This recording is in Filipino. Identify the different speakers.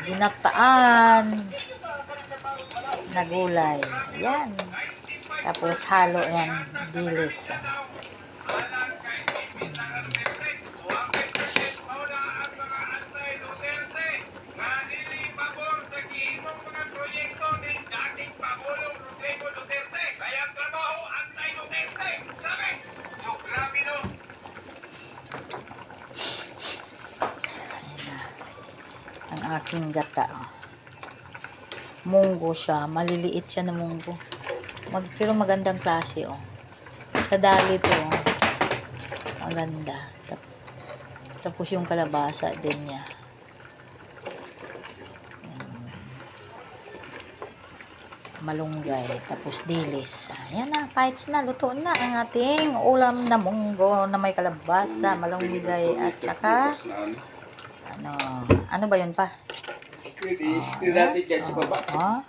Speaker 1: ginataan na gulay. Ayan. Tapos halo yan, dilis. Ang aking gata. Munggo siya. Maliliit siya na munggo. Pero magandang klase, oh. Sa dali to, oh. Maganda. Tapos yung kalabasa din niya. Malunggay. Tapos dilis. Ayan na. Fights na. Luto na ang ating ulam na munggo na may kalabasa, malunggay, at saka ano ba yun pa?
Speaker 2: Natin dyan sa baba.